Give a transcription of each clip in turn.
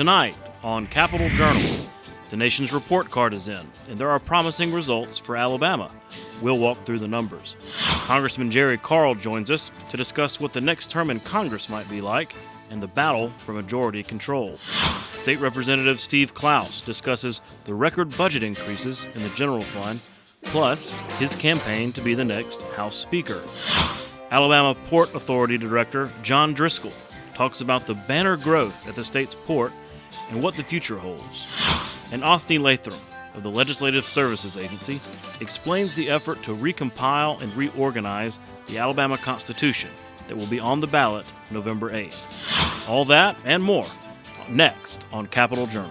Tonight on Capitol Journal, the nation's report card is in, and there are promising results for Alabama. We'll walk through the numbers. Congressman Jerry Carl joins us to discuss what the next term in Congress might be like and the battle for majority control. State Representative Steve Clouse discusses the record budget increases in the general fund, plus his campaign to be the next House Speaker. Alabama Port Authority Director John Driscoll talks about the banner growth at the state's port and what the future holds. And Othni Lathram of the Legislative Services Agency explains the effort to recompile and reorganize the Alabama Constitution that will be on the ballot November 8th. All that and more next on Capitol Journal.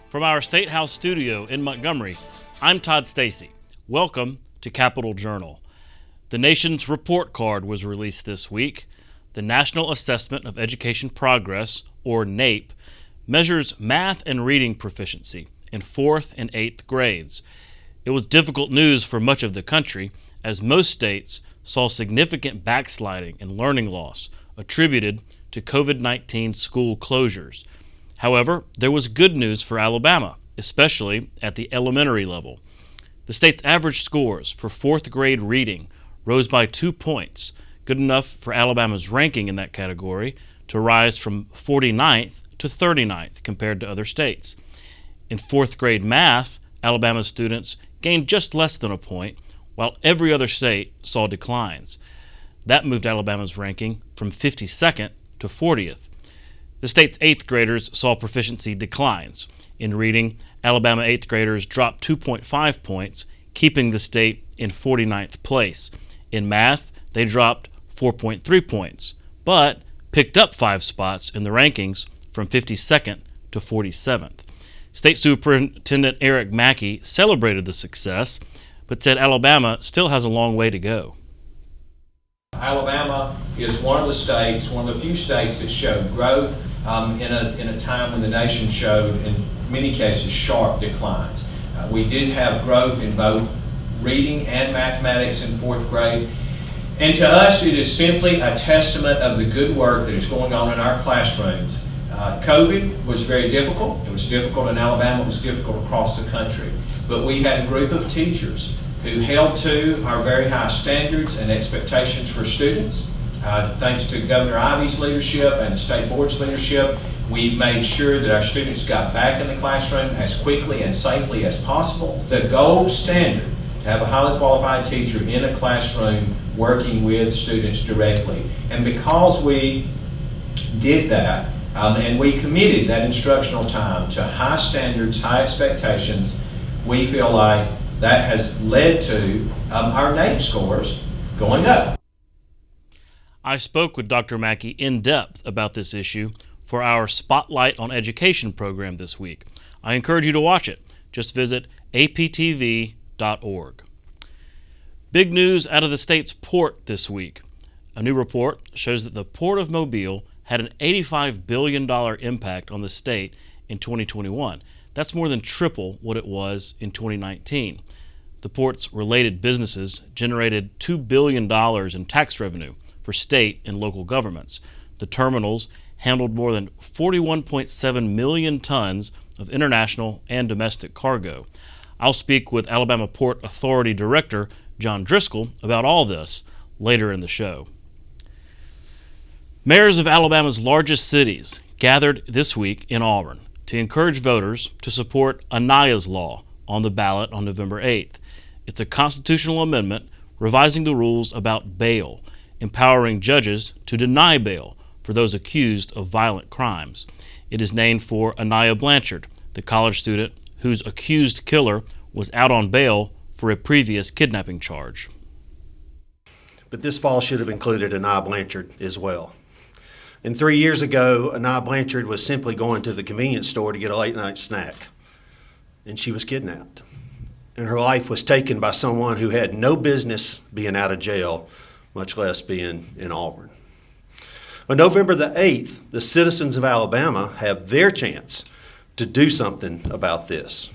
From our State House studio in Montgomery, I'm Todd Stacy. Welcome to Capitol Journal. The nation's report card was released this week. The National Assessment of Education Progress, or NAEP, measures math and reading proficiency in 4th and 8th grades. It was difficult news for much of the country, as most states saw significant backsliding and learning loss attributed to COVID-19 school closures. However, there was good news for Alabama, especially at the elementary level. The state's average scores for 4th grade reading rose by 2 points, good enough for Alabama's ranking in that category to rise from 49th to 39th compared to other states. In 4th grade math, Alabama's students gained just less than a point, while every other state saw declines. That moved Alabama's ranking from 52nd to 40th. The state's 8th graders saw proficiency declines. In reading, Alabama 8th graders dropped 2.5 points, keeping the state in 49th place. In math, they dropped 4.3 points, but picked up 5 spots in the rankings from 52nd to 47th. State Superintendent Eric Mackey celebrated the success, but said Alabama still has a long way to go. Alabama is one of the few states that showed growth in a time when the nation showed, in many cases, sharp declines. We did have growth in both reading and mathematics in 4th grade. And to us, it is simply a testament of the good work that is going on in our classrooms. COVID was very difficult. It was difficult in Alabama. It was difficult across the country. But we had a group of teachers who held to our very high standards and expectations for students. Thanks to Governor Ivey's leadership and the state board's leadership, we made sure that our students got back in the classroom as quickly and safely as possible. The gold standard to have a highly qualified teacher in a classroom working with students directly. And because we did that, and we committed that instructional time to high standards, high expectations, we feel like that has led to our NAEP scores going up. I spoke with Dr. Mackey in depth about this issue for our Spotlight on Education program this week. I encourage you to watch it. Just visit aptv.org. Big news out of the state's port this week. A new report shows that the Port of Mobile had an $85 billion impact on the state in 2021. That's more than triple what it was in 2019. The port's related businesses generated $2 billion in tax revenue for state and local governments. The terminals handled more than 41.7 million tons of international and domestic cargo. I'll speak with Alabama Port Authority Director John Driscoll about all this later in the show. Mayors of Alabama's largest cities gathered this week in Auburn to encourage voters to support Aniah's law on the ballot on November 8th. It's a constitutional amendment revising the rules about bail, empowering judges to deny bail for those accused of violent crimes. It is named for Aniah Blanchard, the college student whose accused killer was out on bail for a previous kidnapping charge. But this fall should have included Aniah Blanchard as well. And 3 years ago, Aniah Blanchard was simply going to the convenience store to get a late-night snack, and she was kidnapped. And her life was taken by someone who had no business being out of jail, much less being in Auburn. On November the 8th, the citizens of Alabama have their chance to do something about this.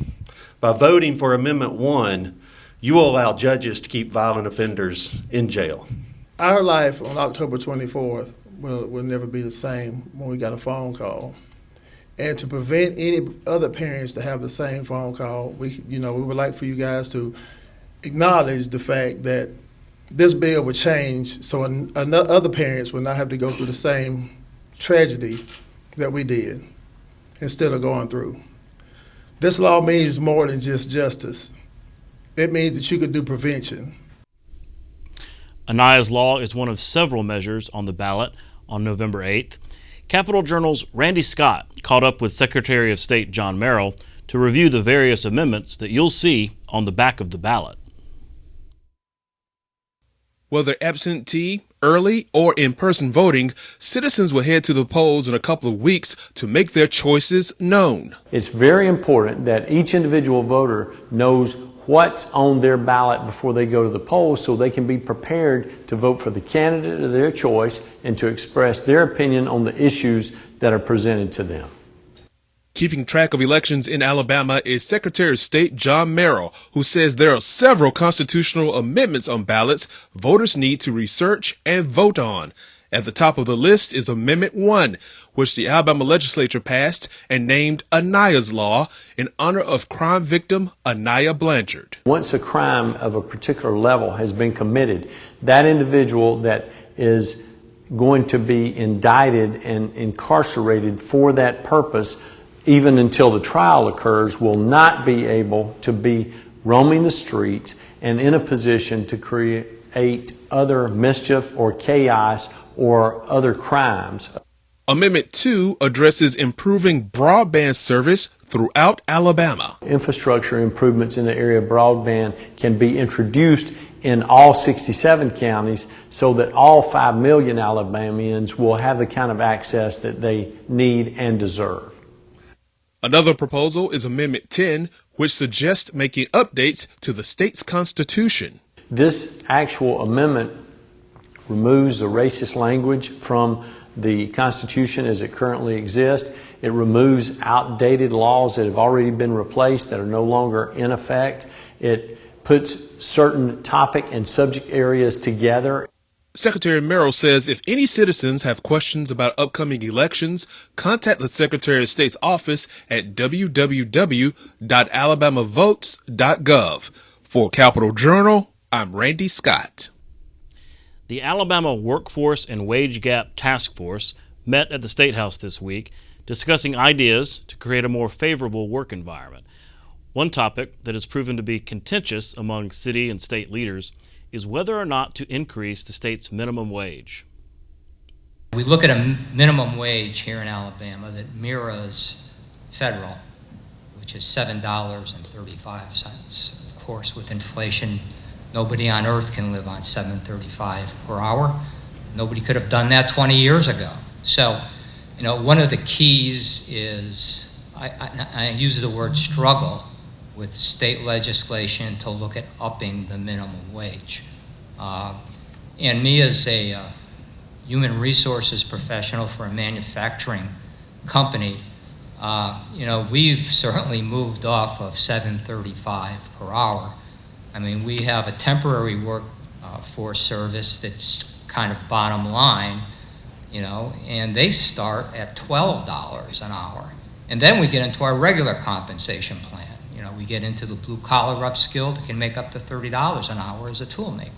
By voting for Amendment 1, You will allow judges to keep violent offenders in jail. Our life on October 24th will never be the same when we got a phone call. And to prevent any other parents to have the same phone call, we would like for you guys to acknowledge the fact that this bill would change so other parents would not have to go through the same tragedy that we did instead of going through. This law means more than just justice. It means that you could do prevention. Aniah's Law is one of several measures on the ballot on November 8th. Capitol Journal's Randy Scott caught up with Secretary of State John Merrill to review the various amendments that you'll see on the back of the ballot. Whether absentee, early, or in-person voting, citizens will head to the polls in a couple of weeks to make their choices known. It's very important that each individual voter knows what's on their ballot before they go to the polls so they can be prepared to vote for the candidate of their choice and to express their opinion on the issues that are presented to them. Keeping track of elections in Alabama is Secretary of State John Merrill, who says there are several constitutional amendments on ballots voters need to research and vote on. At the top of the list is Amendment 1, which the Alabama legislature passed and named Aniah's Law in honor of crime victim Othni Blanchard. Once a crime of a particular level has been committed, that individual that is going to be indicted and incarcerated for that purpose, even until the trial occurs, will not be able to be roaming the streets and in a position to create other mischief or chaos or other crimes. Amendment 2 addresses improving broadband service throughout Alabama. Infrastructure improvements in the area of broadband can be introduced in all 67 counties so that all 5 million Alabamians will have the kind of access that they need and deserve. Another proposal is Amendment 10, which suggests making updates to the state's constitution. This actual amendment removes the racist language from the Constitution as it currently exists. It removes outdated laws that have already been replaced that are no longer in effect. It puts certain topic and subject areas together. Secretary Merrill says if any citizens have questions about upcoming elections, contact the Secretary of State's office at www.alabamavotes.gov. For Capitol Journal, I'm Randy Scott. The Alabama Workforce and Wage Gap Task Force met at the State House this week, discussing ideas to create a more favorable work environment. One topic that has proven to be contentious among city and state leaders is whether or not to increase the state's minimum wage. We look at a minimum wage here in Alabama that mirrors federal, which is $7.35. Of course, with inflation, nobody on earth can live on $7.35 per hour. Nobody could have done that 20 years ago. So, one of the keys is, I use the word struggle with state legislation to look at upping the minimum wage. And me as a human resources professional for a manufacturing company, we've certainly moved off of $7.35 per hour. I mean, we have a temporary workforce service that's kind of bottom line, and they start at $12 an hour. And then we get into our regular compensation plan. We get into the blue-collar upskilled that can make up to $30 an hour as a toolmaker.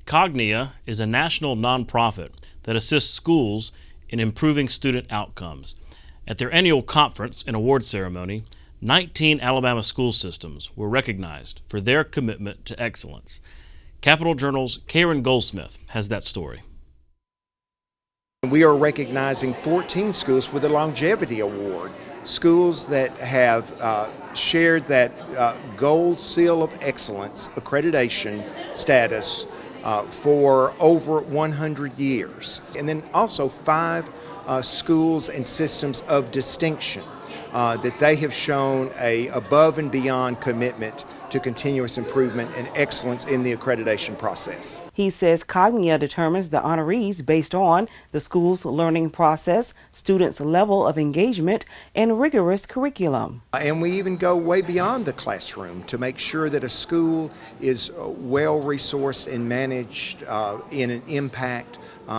Cognia is a national nonprofit that assists schools in improving student outcomes. At their annual conference and award ceremony, 19 Alabama school systems were recognized for their commitment to excellence. Capitol Journal's Karen Goldsmith has that story. We are recognizing 14 schools with a longevity award, schools that have shared that gold seal of excellence accreditation status for over 100 years. And then also 5 schools and systems of distinction that they have shown a above and beyond commitment to continuous improvement and excellence in the accreditation process. He says Cognia determines the honorees based on the school's learning process, students' level of engagement, and rigorous curriculum. And we even go way beyond the classroom to make sure that a school is well-resourced and managed in an impact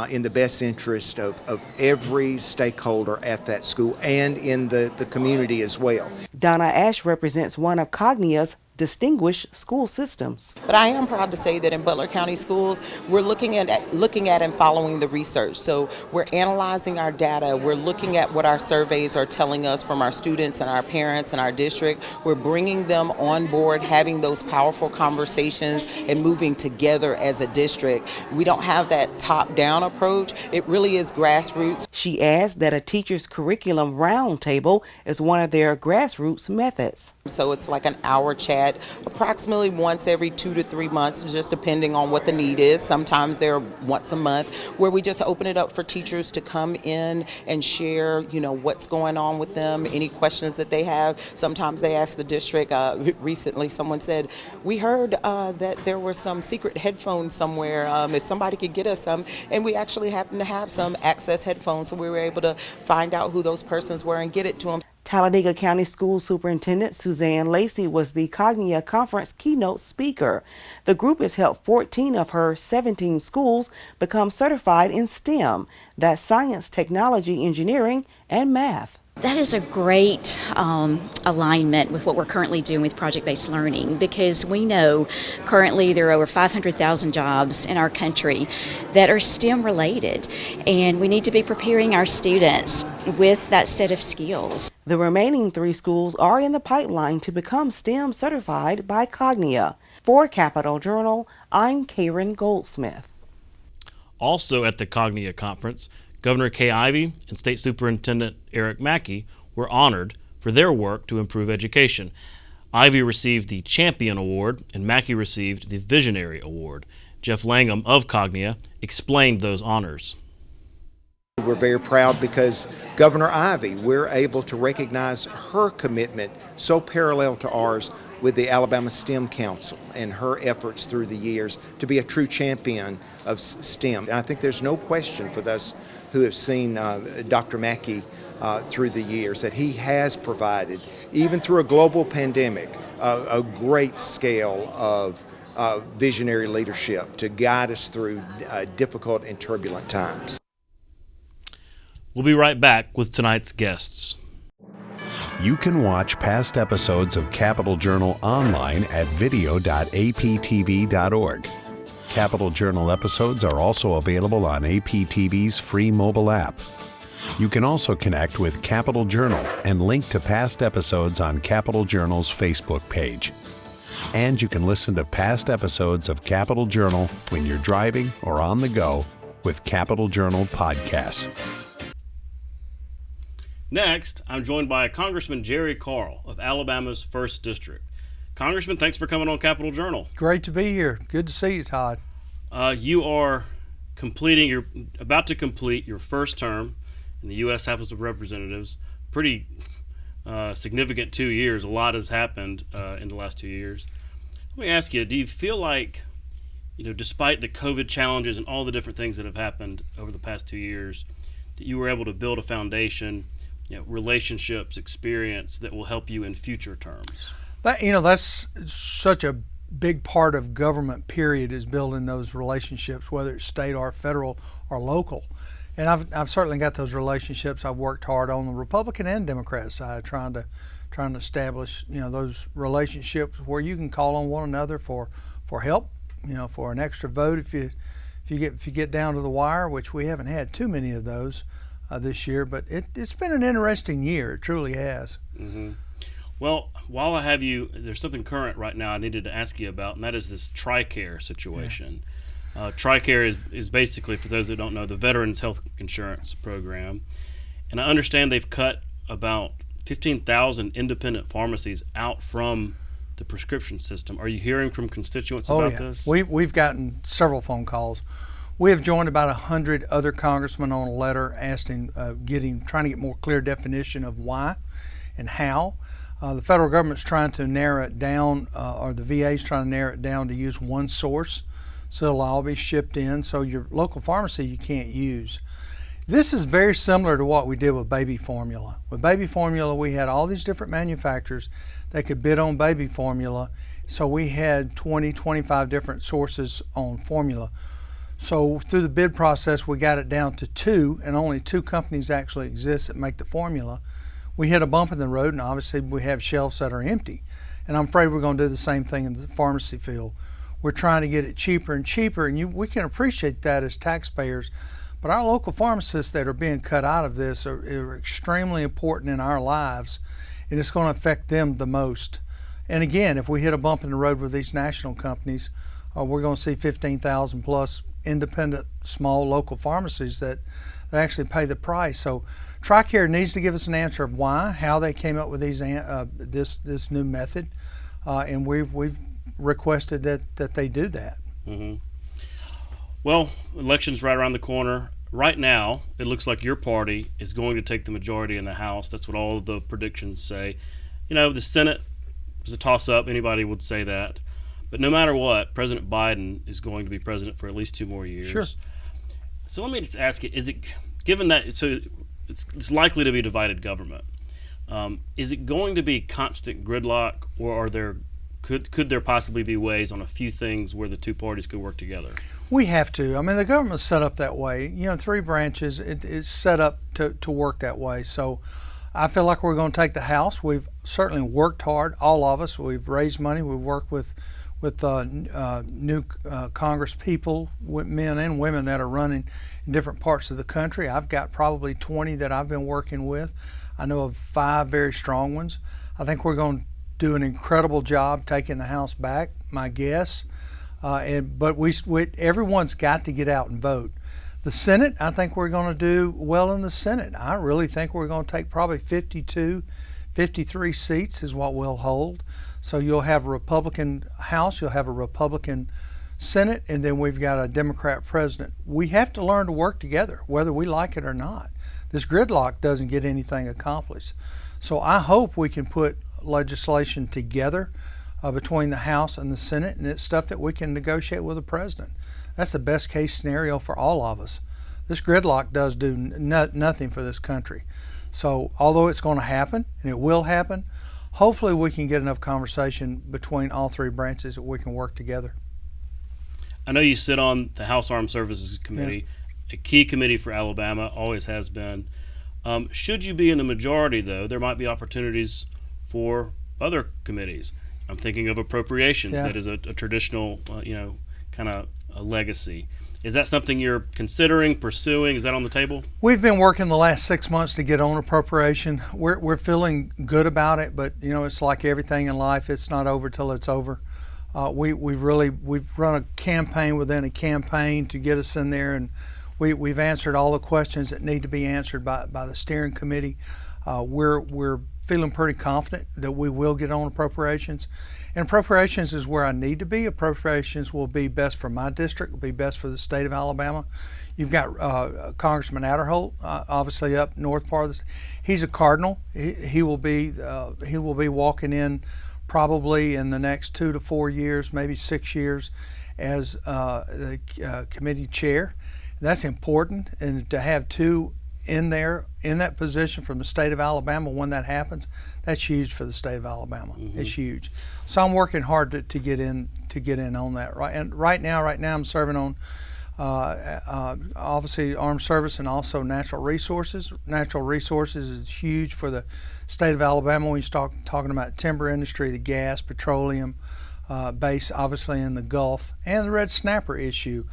in the best interest of every stakeholder at that school and in the community as well. Donna Ash represents one of Cognia's distinguished school systems. But I am proud to say that in Butler County Schools, we're looking at and following the research. So we're analyzing our data. We're looking at what our surveys are telling us from our students and our parents and our district. We're bringing them on board, having those powerful conversations and moving together as a district. We don't have that top-down approach. It really is grassroots. She adds that a teacher's curriculum roundtable is one of their grassroots methods. So it's like an hour chat approximately once every 2 to 3 months, just depending on what the need is. Sometimes they're once a month, where we just open it up for teachers to come in and share, what's going on with them, any questions that they have. Sometimes they ask the district. Recently, someone said, we heard that there were some secret headphones somewhere. If somebody could get us some, and we actually happen to have some access headphones, so we were able to find out who those persons were and get it to them. Talladega County School Superintendent Suzanne Lacey was the Cognia Conference keynote speaker. The group has helped 14 of her 17 schools become certified in STEM, that's science, technology, engineering, and math. That is a great alignment with what we're currently doing with project-based learning, because we know currently there are over 500,000 jobs in our country that are STEM related, and we need to be preparing our students with that set of skills. The remaining 3 schools are in the pipeline to become STEM certified by Cognia. For Capital Journal, I'm Karen Goldsmith. Also at the Cognia conference, Governor Kay Ivey and State Superintendent Eric Mackey were honored for their work to improve education. Ivey received the Champion Award and Mackey received the Visionary Award. Jeff Langham of Cognia explained those honors. We're very proud because Governor Ivey, we're able to recognize her commitment so parallel to ours with the Alabama STEM Council and her efforts through the years to be a true champion of STEM. And I think there's no question for those who have seen Dr. Mackey through the years that he has provided, even through a global pandemic, a great scale of visionary leadership to guide us through difficult and turbulent times. We'll be right back with tonight's guests. You can watch past episodes of Capital Journal online at video.aptv.org. Capital Journal episodes are also available on APTV's free mobile app. You can also connect with Capital Journal and link to past episodes on Capital Journal's Facebook page. And you can listen to past episodes of Capital Journal when you're driving or on the go with Capital Journal podcasts. Next, I'm joined by Congressman Jerry Carl of Alabama's 1st District. Congressman, thanks for coming on Capital Journal. Great to be here. Good to see you, Todd. You're about to complete your first term in the U.S. House of Representatives. Pretty significant 2 years. A lot has happened in the last 2 years. Let me ask you, do you feel like, despite the COVID challenges and all the different things that have happened over the past 2 years, that you were able to build a foundation, relationships, experience that will help you in future terms? That's such a big part of government, period, is building those relationships, whether it's state or federal or local. And I've certainly got those relationships. I've worked hard on the Republican and Democrat side trying to establish, those relationships where you can call on one another for help, for an extra vote if you get down to the wire, which we haven't had too many of those this year, but it's been an interesting year. It truly has. Mm-hmm. Well, while I have you, there's something current right now I needed to ask you about, and that is this TRICARE situation. Yeah. TRICARE is basically, for those that don't know, the Veterans Health Insurance Program. And I understand they've cut about 15,000 independent pharmacies out from the prescription system. Are you hearing from constituents about this? We've gotten several phone calls. We have joined about 100 other congressmen on a letter asking, trying to get more clear definition of why and how. The federal government's trying to narrow it down, or the VA's trying to narrow it down to use one source, so it'll all be shipped in. So your local pharmacy you can't use. This is very similar to what we did with baby formula. With baby formula, we had all these different manufacturers that could bid on baby formula. So we had 20, 25 different sources on formula. So through the bid process, we got it down to 2, and only 2 companies actually exist that make the formula. We hit a bump in the road, and obviously we have shelves that are empty. And I'm afraid we're going to do the same thing in the pharmacy field. We're trying to get it cheaper and cheaper, and we can appreciate that as taxpayers. But our local pharmacists that are being cut out of this are extremely important in our lives, and it's going to affect them the most. And again, if we hit a bump in the road with these national companies, we're going to see 15,000 plus independent small local pharmacies that actually pay the price. So TRICARE needs to give us an answer of why, how they came up with these this new method, and we've requested that they do that. Mm-hmm. Well, election's right around the corner. Right now, it looks like your party is going to take the majority in the House. That's what all of the predictions say. You know, the Senate was a toss-up. Anybody would say that. But no matter what, President Biden is going to be president for at least 2 more years. Sure. So let me just ask you, is it, given that, so it's likely to be divided government, is it going to be constant gridlock, or could there possibly be ways on a few things where the 2 parties could work together? We have to. I mean, the government's set up that way. You know, 3 branches, it's set up to work that way. So I feel like we're going to take the House. We've certainly worked hard, all of us. We've raised money. We've worked with new Congress people, men and women that are running in different parts of the country. I've got probably 20 that I've been working with. I know of 5 very strong ones. I think we're going to do an incredible job taking the House back, my guess. But everyone's got to get out and vote. The Senate, I think we're going to do well in the Senate. I really think we're going to take probably 52, 53 seats is what we'll hold. So you'll have a Republican House, you'll have a Republican Senate, and then we've got a Democrat president. We have to learn to work together, whether we like it or not. This gridlock doesn't get anything accomplished. So I hope we can put legislation together between the House and the Senate, and it's stuff that we can negotiate with the president. That's the best case scenario for all of us. This gridlock does do nothing for this country. So although it's going to happen, and it will happen, hopefully we can get enough conversation between all 3 branches that we can work together. I know you sit on the House Armed Services Committee, a key committee for Alabama, always has been. Should you be in the majority, though, there might be opportunities for other committees. I'm thinking of appropriations. That is a traditional, kind of a legacy. Is that something you're considering, pursuing? Is that on the table? We've been working the last 6 months to get on appropriation. We're feeling good about it, but it's like everything in life. It's not over till it's over. We've run a campaign within a campaign to get us in there, and we've answered all the questions that need to be answered by the steering committee. We're feeling pretty confident that we will get on appropriations. And appropriations is where I need to be. Appropriations will be best for my district, will be best for the state of Alabama. You've got Congressman Adderholt, obviously up north part of this. He's a cardinal. He will be walking in probably in the next 2 to 4 years, maybe 6 years, as the committee chair. That's important, and to have 2 in there in that position from the state of Alabama when that happens, that's huge for the state of Alabama. Mm-hmm. It's huge. So I'm working hard to get in on that. Right now I'm serving on obviously armed service and also natural resources. Natural resources is huge for the state of Alabama when you start talking about timber industry, the gas, petroleum base obviously in the Gulf, and the red snapper issue.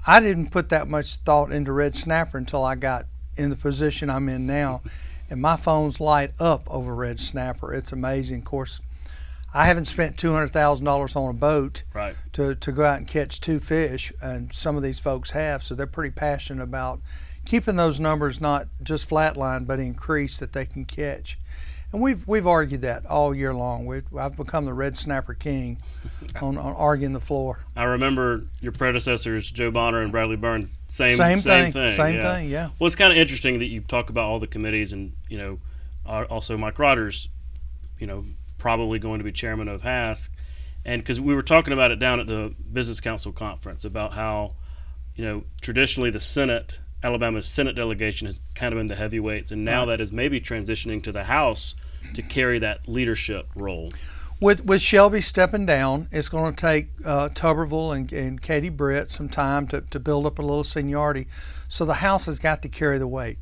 I didn't put that much thought into red snapper until I got in the position I'm in now, and my phones light up over red snapper. It's amazing. Of course, I haven't spent $200,000 on a boat to go out and catch 2 fish, and some of these folks have, so they're pretty passionate about keeping those numbers not just flatline but increase that they can catch. And we've argued that all year long. I've become the red snapper king on arguing the floor. I remember your predecessors, Joe Bonner and Bradley Burns, same thing. Same thing, yeah. Well, it's kind of interesting that you talk about all the committees, and also Mike Rogers probably going to be chairman of HASC. And because we were talking about it down at the Business Council conference about how, traditionally Alabama's Senate delegation has kind of been the heavyweights, and now that is maybe transitioning to the House to carry that leadership role. With Shelby stepping down, it's going to take Tuberville and Katie Britt some time to build up a little seniority. So the House has got to carry the weight.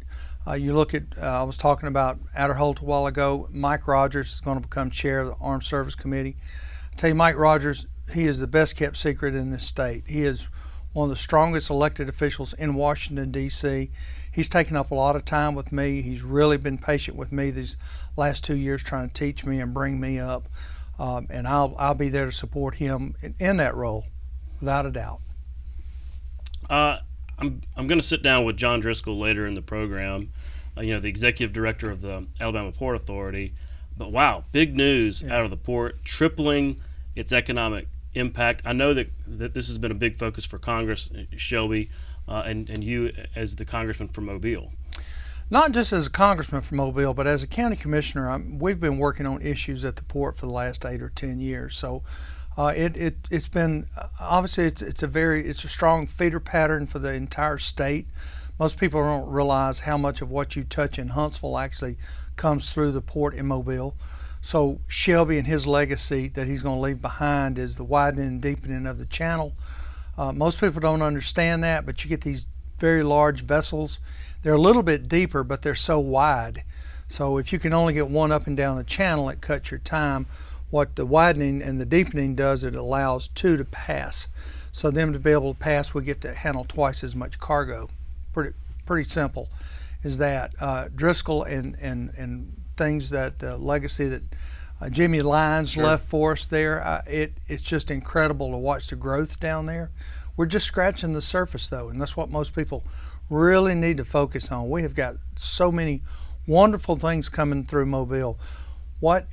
You look at, I was talking about Adderholt a while ago. Mike Rogers is going to become chair of the Armed Service Committee. I tell you, Mike Rogers, he is the best kept secret in this state. He is one of the strongest elected officials in Washington, D.C. He's taken up a lot of time with me. He's really been patient with me these last 2 years, trying to teach me and bring me up. And I'll be there to support him in that role, without a doubt. I'm going to sit down with John Driscoll later in the program, the executive director of the Alabama Port Authority. But wow, big news out of the port, tripling its economic impact. I know that this has been a big focus for Congress, Shelby, and you as the congressman from Mobile. Not just as a congressman from Mobile, but as a county commissioner, we've been working on issues at the port for the last 8 or 10 years. So it's been obviously it's a strong feeder pattern for the entire state. Most people don't realize how much of what you touch in Huntsville actually comes through the port in Mobile. So Shelby and his legacy that he's going to leave behind is the widening and deepening of the channel. Most people don't understand that, but you get these very large vessels. They're a little bit deeper, but they're so wide. So if you can only get one up and down the channel, it cuts your time. What the widening and the deepening does, it allows two to pass. So them to be able to pass, we get to handle twice as much cargo. Pretty simple is that. Driscoll and things that legacy that Jimmy Lyons left for us there, it's just incredible to watch the growth down there. We're just scratching the surface though, and that's what most people really need to focus on. We have got so many wonderful things coming through Mobile. What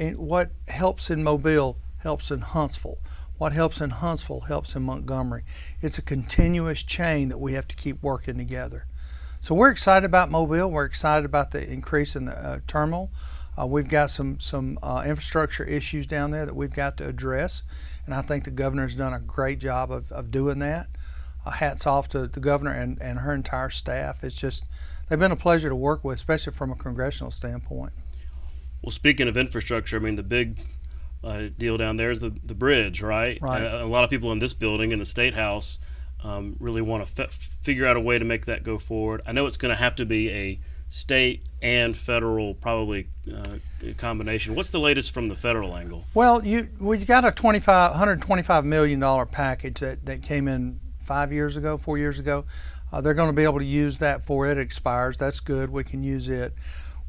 helps in Mobile helps in Huntsville. What helps in Huntsville helps in Montgomery. It's a continuous chain that we have to keep working together. So we're excited about Mobile. We're excited about the increase in the terminal. We've got some infrastructure issues down there that we've got to address, and I think the governor's done a great job of doing that. Hats off to the governor and her entire staff. It's just, they've been a pleasure to work with, especially from a congressional standpoint. Well, speaking of infrastructure, the big deal down there is the bridge, right? Right. A lot of people in this building, in the State House, really want to figure out a way to make that go forward. I know it's going to have to be a state and federal probably combination. What's the latest from the federal angle? Well, you got a $125 million package that came in 4 years ago. They're going to be able to use that before it expires. That's good. We can use it.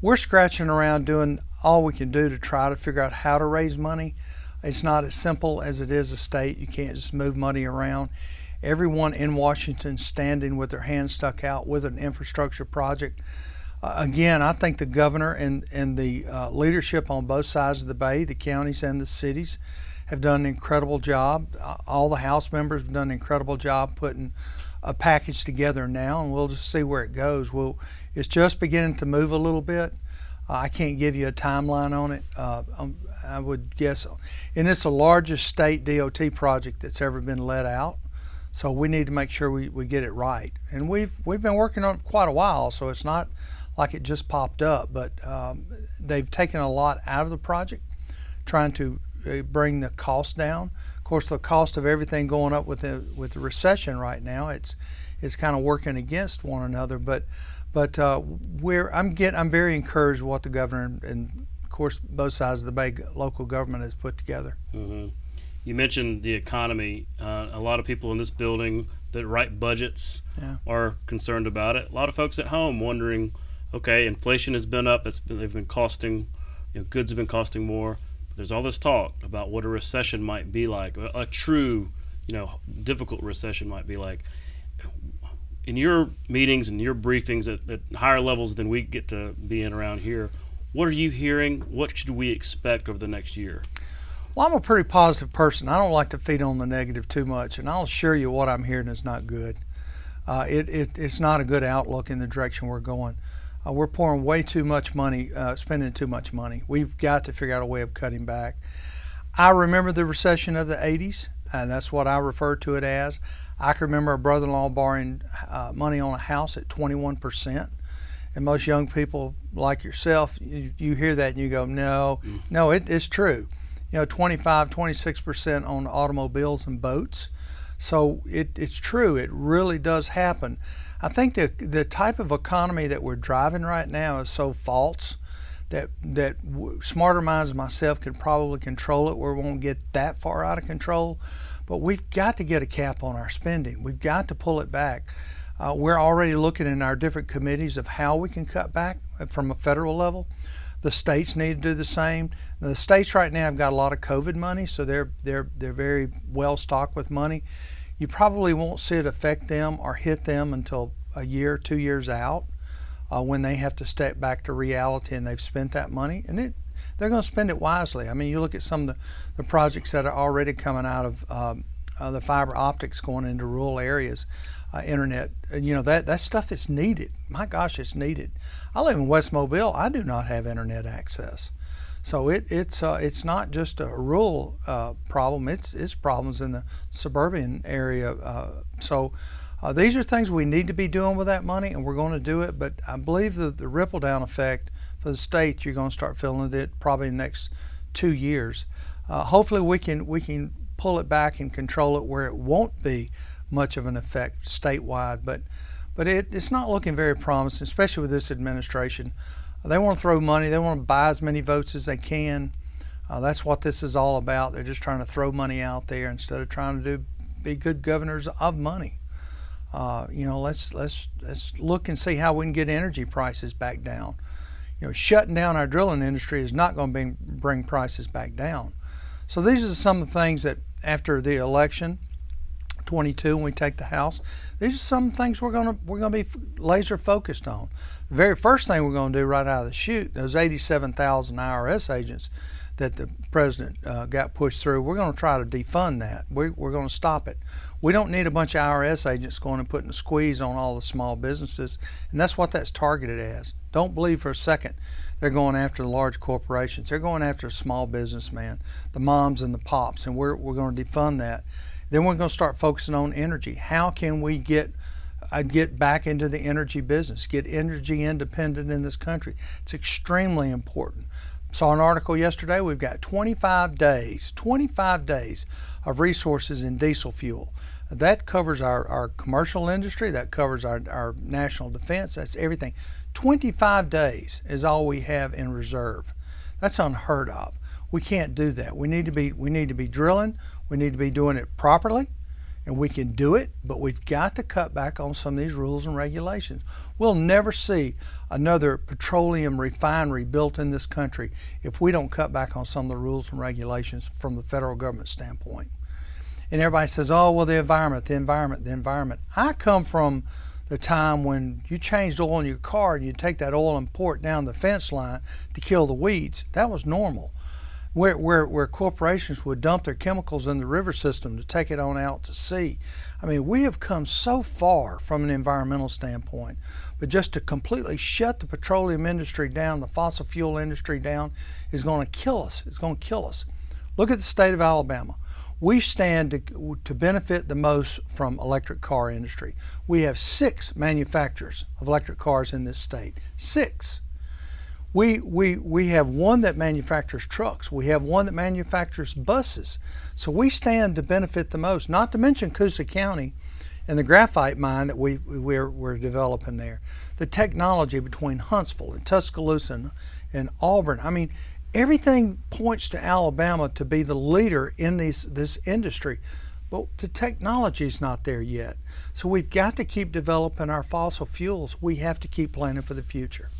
We're scratching around doing all we can do to try to figure out how to raise money. It's not as simple as it is a state. You can't just move money around. Everyone in Washington standing with their hands stuck out with an infrastructure project. Again, I think the governor and the leadership on both sides of the bay, the counties and the cities, have done an incredible job. All the House members have done an incredible job putting a package together now, and we'll just see where it goes. It's just beginning to move a little bit. I can't give you a timeline on it. I would guess, and it's the largest state DOT project that's ever been let out. So we need to make sure we get it right. And we've been working on it quite a while, so it's not like it just popped up, but they've taken a lot out of the project, trying to bring the cost down. Of course, the cost of everything going up with the recession right now, it's kind of working against one another. But I'm very encouraged with what the governor and of course both sides of the bay local government has put together. Mm-hmm. You mentioned the economy. A lot of people in this building that write budgets are concerned about it. A lot of folks at home wondering, okay, inflation has been up. They've been costing, goods have been costing more. But there's all this talk about what a recession might be like, a true, difficult recession might be like. In your meetings and your briefings at higher levels than we get to be in around here, what are you hearing? What should we expect over the next year? Well, I'm a pretty positive person. I don't like to feed on the negative too much, and I'll assure you what I'm hearing is not good. It's not a good outlook in the direction we're going. We're pouring way too much money, spending too much money. We've got to figure out a way of cutting back. I remember the recession of the 80s, and that's what I refer to it as. I can remember a brother-in-law borrowing money on a house at 21%. And most young people like yourself, you hear that and you go, no, it's true. 25, 26% on automobiles and boats. So it's true. It really does happen. I think the type of economy that we're driving right now is so false that smarter minds than myself can probably control it where it won't get that far out of control. But we've got to get a cap on our spending. We've got to pull it back. We're already looking in our different committees of how we can cut back from a federal level. The states need to do the same. Now, the states right now have got a lot of COVID money, so they're very well stocked with money. You probably won't see it affect them or hit them until a year, 2 years out, when they have to step back to reality and they've spent that money. And they're going to spend it wisely. I mean, you look at some of the projects that are already coming out of the fiber optics going into rural areas, internet, that stuff that's needed. My gosh, it's needed. I live in West Mobile. I do not have internet access. So it's not just a rural problem. It's problems in the suburban area. So these are things we need to be doing with that money, and we're going to do it. But I believe the ripple down effect for the state, you're going to start feeling it probably in the next 2 years. Hopefully we can pull it back and control it where it won't be much of an effect statewide. But it's not looking very promising, especially with this administration. They want to throw money. They want to buy as many votes as they can. That's what this is all about. They're just trying to throw money out there instead of trying to be good governors of money. Let's look and see how we can get energy prices back down. Shutting down our drilling industry is not going to bring prices back down. So these are some of the things that after the election, 22, when we take the House, these are some of the things we're going to be laser focused on. The very first thing we're going to do right out of the chute, those 87,000 IRS agents that the president got pushed through, we're going to try to defund that. We're going to stop it. We don't need a bunch of IRS agents going and putting a squeeze on all the small businesses, and that's what that's targeted as. Don't believe for a second they're going after the large corporations. They're going after a small businessman, the moms and the pops, and we're going to defund that. Then we're going to start focusing on energy. How can we get back into the energy business, get energy independent in this country? It's extremely important. Saw an article yesterday. We've got 25 days of resources in diesel fuel. That covers our commercial industry. That covers our national defense. That's everything. 25 days is all we have in reserve. That's unheard of. We can't do that. We need to be drilling. We need to be doing it properly, and we can do it, but we've got to cut back on some of these rules and regulations. We'll never see another petroleum refinery built in this country if we don't cut back on some of the rules and regulations from the federal government standpoint. And everybody says, oh, well, the environment. I come from the time when you changed oil in your car and you take that oil and pour it down the fence line to kill the weeds. That was normal. Where corporations would dump their chemicals in the river system to take it on out to sea. I mean, we have come so far from an environmental standpoint, but just to completely shut the petroleum industry down, the fossil fuel industry down, is going to kill us. It's going to kill us. Look at the state of Alabama. We stand to benefit the most from electric car industry. We have 6 manufacturers of electric cars in this state. 6. We have one that manufactures trucks. We have one that manufactures buses. So we stand to benefit the most, not to mention Coosa County and the graphite mine that we're developing there. The technology between Huntsville and Tuscaloosa and Auburn. I mean, everything points to Alabama to be the leader in this industry. But the technology is not there yet. So we've got to keep developing our fossil fuels. We have to keep planning for the future.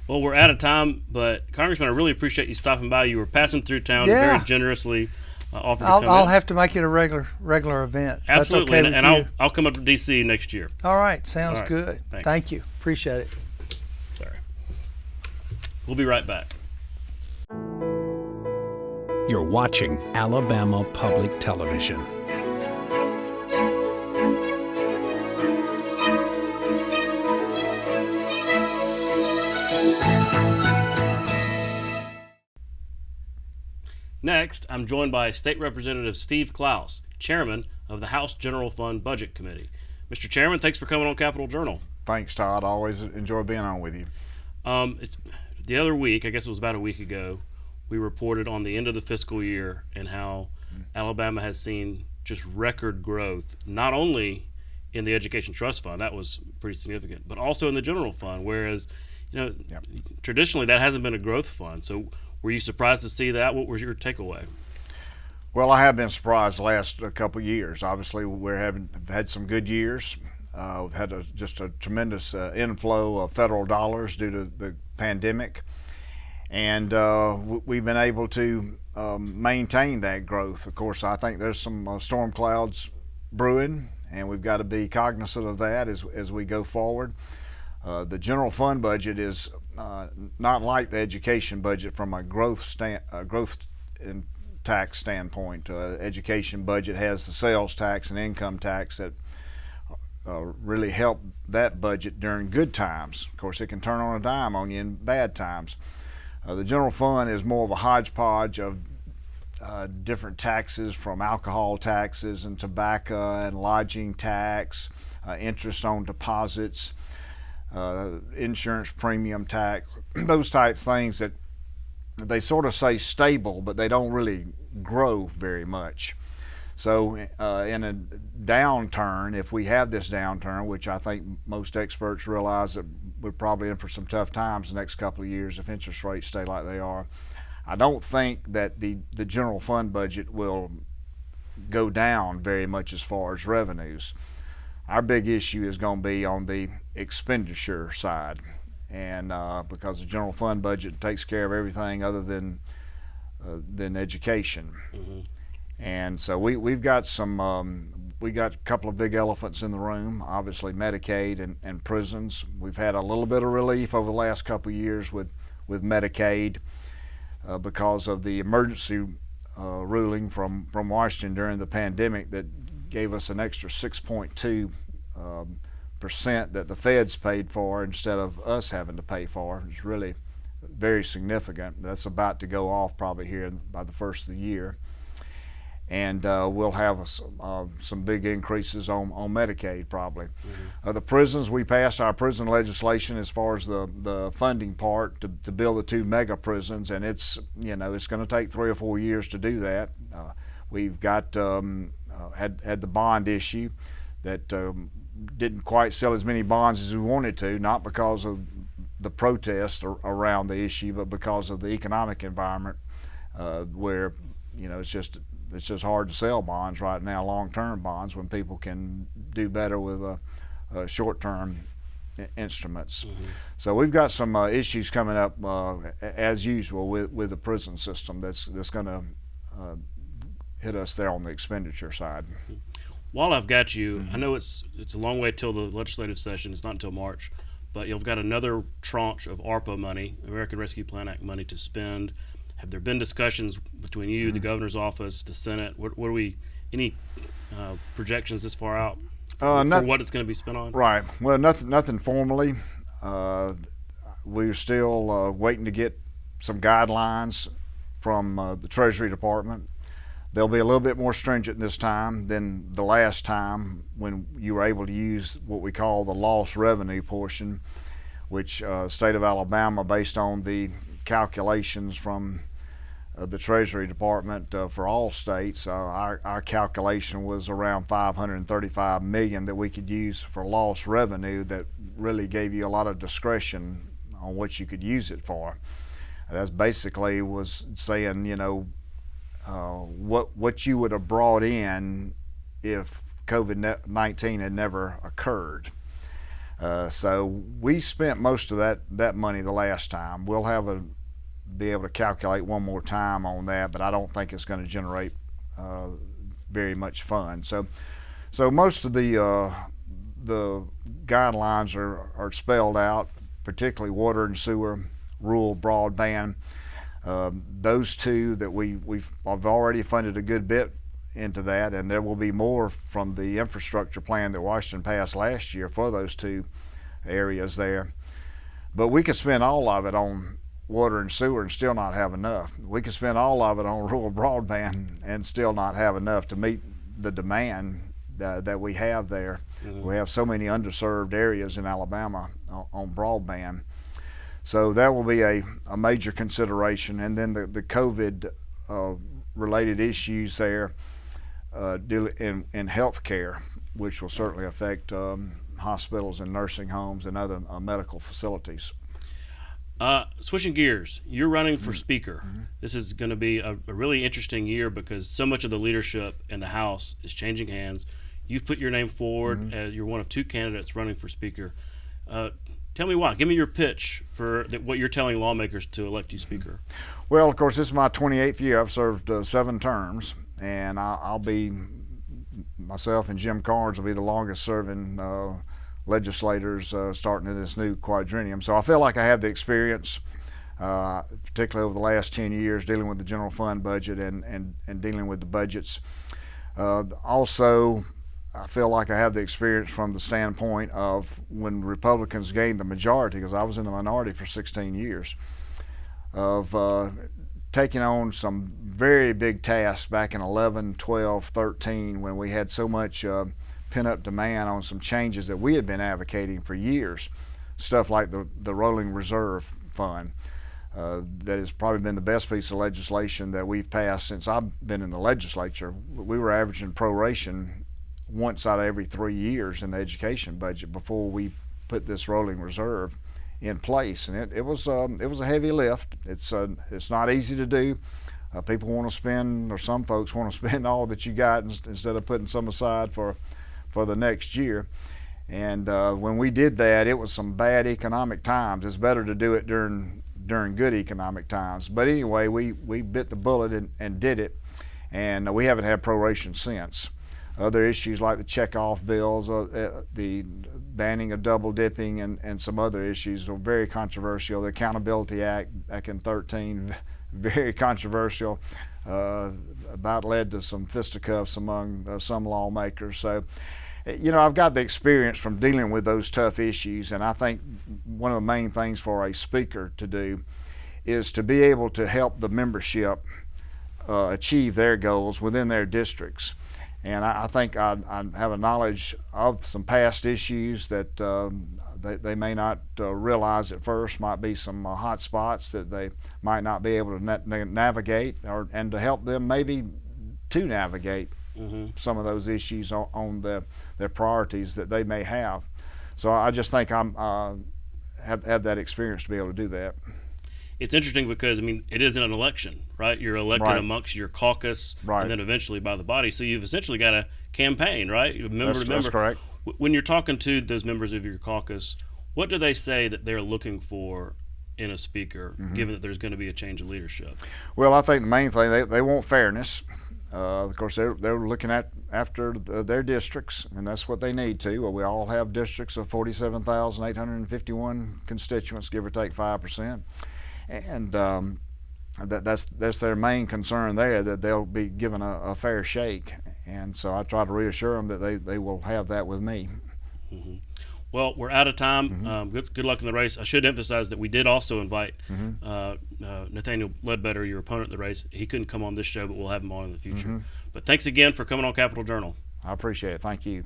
Well, we're out of time, but Congressman, I really appreciate you stopping by. You were passing through town, very generously offered to come in. I'll have to make it a regular event. Absolutely, That's okay and I'll come up to D.C. next year. All right, sounds good. Thanks. Thank you. Appreciate it. Sorry. We'll be right back. You're watching Alabama Public Television. Next, I'm joined by State Representative Steve Clouse, Chairman of the House General Fund Budget Committee. Mr. Chairman, thanks for coming on Capitol Journal. Thanks, Todd. I always enjoy being on with you. It's the other week, I guess it was about a week ago, we reported on the end of the fiscal year and how Alabama has seen just record growth, not only in the Education Trust Fund, that was pretty significant, but also in the General Fund, whereas traditionally that hasn't been a growth fund. So were you surprised to see that? What was your takeaway? Well, I have been surprised the last couple of years. Obviously, we've had some good years. We've had just a tremendous inflow of federal dollars due to the pandemic, and we've been able to maintain that growth. Of course, I think there's some storm clouds brewing, and we've got to be cognizant of that as we go forward. The general fund budget is not like the education budget from a growth and tax standpoint. Education budget has the sales tax and income tax that really help that budget during good times. Of course, it can turn on a dime on you in bad times. The general fund is more of a hodgepodge of different taxes, from alcohol taxes and tobacco and lodging tax, interest on deposits, insurance premium tax, those type things that they sort of say stable, but they don't really grow very much. So in a downturn, if we have this downturn, which I think most experts realize that we're probably in for some tough times the next couple of years if interest rates stay like they are, I don't think that the general fund budget will go down very much as far as revenues. Our big issue is going to be on the expenditure side, and because the general fund budget takes care of everything other than education. Mm-hmm. And so we've got we got a couple of big elephants in the room, obviously Medicaid and prisons. We've had a little bit of relief over the last couple of years with Medicaid because of the emergency ruling from Washington during the pandemic that gave us an extra 6.2% that the feds paid for instead of us having to pay for. It's really very significant. That's about to go off probably here by the first of the year. And we'll have some big increases on Medicaid probably. Mm-hmm. The prisons, we passed our prison legislation as far as the funding part to build the 2 mega prisons, and it's going to take 3 or 4 years to do that. We've got had the bond issue that didn't quite sell as many bonds as we wanted to, not because of the protest around the issue, but because of the economic environment where it's just hard to sell bonds right now, long-term bonds, when people can do better with short-term instruments. Mm-hmm. So we've got some issues coming up as usual with the prison system that's going to hit us there on the expenditure side. While I've got you, I know it's a long way till the legislative session. It's not until March, but you've got another tranche of ARPA money, American Rescue Plan Act money, to spend. Have there been discussions between you, the governor's office, the Senate? Any projections this far out for what it's going to be spent on? Right. Well, nothing formally. We're still waiting to get some guidelines from the Treasury Department. They'll be a little bit more stringent this time than the last time when you were able to use what we call the lost revenue portion, which state of Alabama, based on the calculations from the Treasury Department for all states, our calculation was around $535 million that we could use for lost revenue that really gave you a lot of discretion on what you could use it for. That's basically was saying, what you would have brought in if COVID-19 had never occurred. So we spent most of that money the last time. We'll be able to calculate one more time on that, but I don't think it's going to generate very much fun. So most of the guidelines are spelled out, particularly water and sewer, rural broadband. Those two that I've already funded a good bit into that, and there will be more from the infrastructure plan that Washington passed last year for those two areas there. But we could spend all of it on water and sewer and still not have enough. We could spend all of it on rural broadband and still not have enough to meet the demand that we have there. Mm-hmm. We have so many underserved areas in Alabama on broadband. So that will be a major consideration. And then the COVID related issues there in health care, which will certainly affect hospitals and nursing homes and other medical facilities. Switching gears, you're running for Speaker. Mm-hmm. This is going to be a really interesting year because so much of the leadership in the House is changing hands. You've put your name forward. Mm-hmm. You're one of two candidates running for Speaker. Tell me why. Give me your pitch for what you're telling lawmakers to elect you Speaker. Well, of course, this is my 28th year. I've served 7 terms, and I'll be, myself and Jim Carnes will be the longest serving legislators starting in this new quadrennium. So I feel like I have the experience, particularly over the last 10 years, dealing with the general fund budget and dealing with the budgets. Also, I feel like I have the experience from the standpoint of when Republicans gained the majority, because I was in the minority for 16 years, of taking on some very big tasks back in 11, 12, 13, when we had so much pent-up demand on some changes that we had been advocating for years, stuff like the rolling reserve fund. That has probably been the best piece of legislation that we've passed since I've been in the legislature. We were averaging proration once out of every 3 years in the education budget before we put this rolling reserve in place, and it was a heavy lift. It's not easy to do. People want to spend, or some folks want to spend all that you got instead of putting some aside for the next year. And when we did that, it was some bad economic times. It's better to do it during good economic times. But anyway, we bit the bullet and did it, and we haven't had proration since. Other issues like the checkoff bills, the banning of double dipping, and some other issues were very controversial. The Accountability Act back in 2013, very controversial, about led to some fisticuffs among some lawmakers. So, I've got the experience from dealing with those tough issues, and I think one of the main things for a speaker to do is to be able to help the membership achieve their goals within their districts. And I think I have a knowledge of some past issues that they may not realize at first might be some hot spots that they might not be able to navigate, and to help them maybe to navigate some of those issues on their priorities that they may have. So I just think I have that experience to be able to do that. It's interesting because, it isn't an election, right? You're elected amongst your caucus, and then eventually by the body. So you've essentially got a campaign, right? That's correct. When you're talking to those members of your caucus, what do they say that they're looking for in a speaker, given that there's going to be a change in leadership? Well, I think the main thing, they want fairness. Of course, they're looking after their districts, and that's what they need to. Well, we all have districts of 47,851 constituents, give or take 5%. And that's their main concern there, that they'll be given a fair shake. And so I try to reassure them that they will have that with me. Mm-hmm. Well, we're out of time. Good luck in the race. I should emphasize that we did also invite Nathaniel Ledbetter, your opponent in the race. He couldn't come on this show, but we'll have him on in the future. But thanks again for coming on Capitol Journal. I appreciate it. Thank you.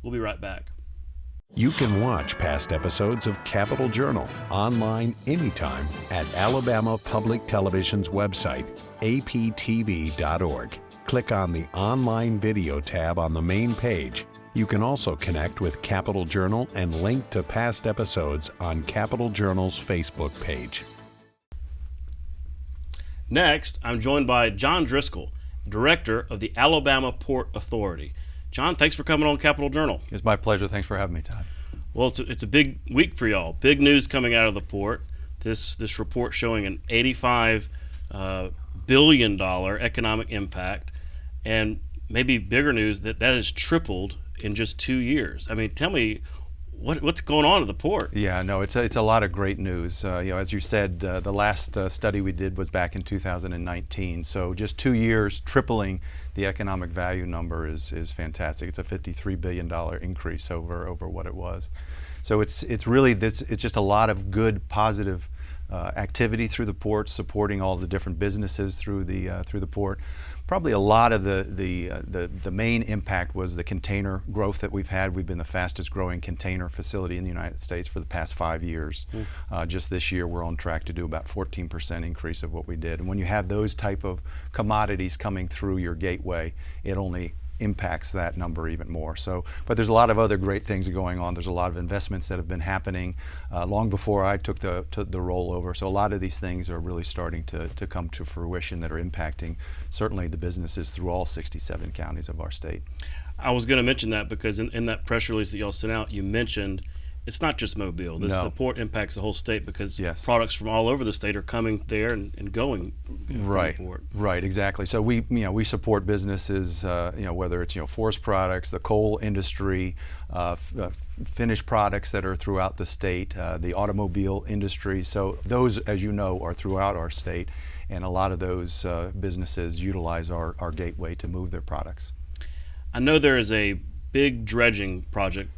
We'll be right back. You can watch past episodes of Capitol Journal online anytime at Alabama Public Television's website, aptv.org. Click on the Online Video tab on the main page. You can also connect with Capitol Journal and link to past episodes on Capitol Journal's Facebook page. Next, I'm joined by John Driscoll, Director of the Alabama Port Authority. John, thanks for coming on Capitol Journal. It's my pleasure. Thanks for having me, Todd. Well, it's a big week for y'all. Big news coming out of the port. This report showing an $85 billion economic impact, and maybe bigger news that has tripled in just 2 years. Tell me, what's going on at the port? Yeah, no, it's a lot of great news. As you said, the last study we did was back in 2019. So just 2 years, tripling the economic value number is fantastic. It's a $53 billion increase over what it was. So it's just a lot of good, positive activity through the port, supporting all the different businesses through the port. Probably a lot of the main impact was the container growth that we've had. We've been the fastest growing container facility in the United States for the past 5 years. Just this year we're on track to do about 14% increase of what we did. And when you have those type of commodities coming through your gateway, it only impacts that number even more. So, but there's a lot of other great things going on. There's a lot of investments that have been happening long before I took the role over. So a lot of these things are really starting to come to fruition that are impacting certainly the businesses through all 67 counties of our state. I was going to mention that because in that press release that y'all sent out, you mentioned it's not just Mobile. The port impacts the whole state because products from all over the state are coming there and going right from the port. Right, exactly. So we support businesses, whether it's forest products, the coal industry, finished products that are throughout the state, the automobile industry. So those, as you know, are throughout our state, and a lot of those businesses utilize our gateway to move their products. I know there is a big dredging project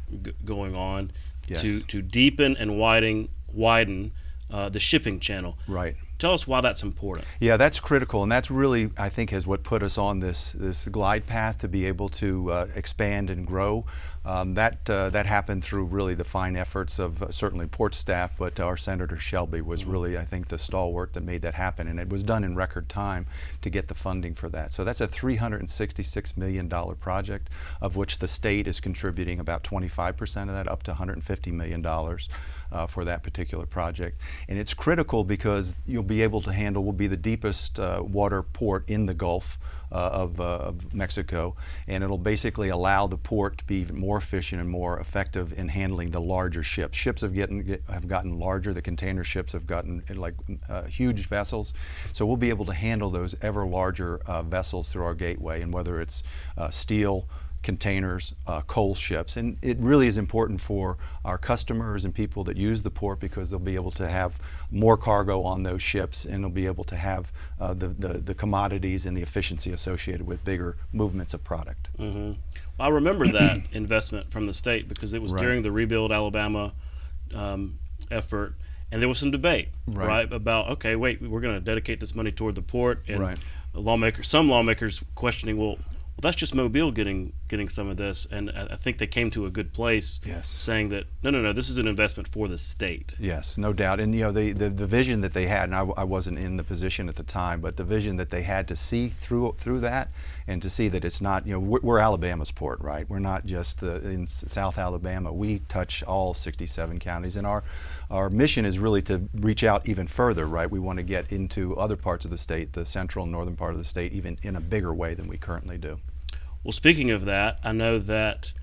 going on. Yes. To deepen and widen the shipping channel. Right. Tell us why that's important. Yeah, that's critical, and that's really, I think, is what put us on this glide path to be able to expand and grow. That happened through really the fine efforts of certainly port staff, but our Senator Shelby was really, I think, the stalwart that made that happen, and it was done in record time to get the funding for that. So that's a $366 million project, of which the state is contributing about 25% of that, up to $150 million. For that particular project. And it's critical because we'll be the deepest water port in the Gulf of Mexico, and it'll basically allow the port to be even more efficient and more effective in handling the larger ships. Ships have gotten larger. The container ships have gotten huge vessels, so we'll be able to handle those ever larger vessels through our gateway, and whether it's steel, containers, coal ships. And it really is important for our customers and people that use the port because they'll be able to have more cargo on those ships, and they'll be able to have the commodities and the efficiency associated with bigger movements of product. Mm-hmm. Well, I remember that investment from the state because it was during the Rebuild Alabama effort, and there was some debate about, okay, wait, we're going to dedicate this money toward the port, and some lawmakers questioning, well, that's just Mobile getting some of this, and I think they came to a good place saying that, no, this is an investment for the state. Yes, no doubt. And the vision that they had, and I wasn't in the position at the time, but the vision that they had to see through that, and to see that it's not, we're Alabama's port, right? We're not just in South Alabama. We touch all 67 counties, and our mission is really to reach out even further, right? We want to get into other parts of the state, the central and northern part of the state, even in a bigger way than we currently do. Well, speaking of that, I know that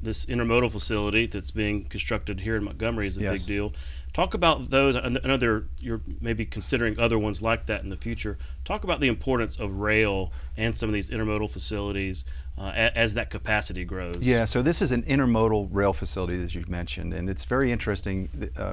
this intermodal facility that's being constructed here in Montgomery is a big deal. Talk about those. I know you're maybe considering other ones like that in the future. Talk about the importance of rail and some of these intermodal facilities as that capacity grows. Yeah, so this is an intermodal rail facility, as you mentioned, and it's very interesting.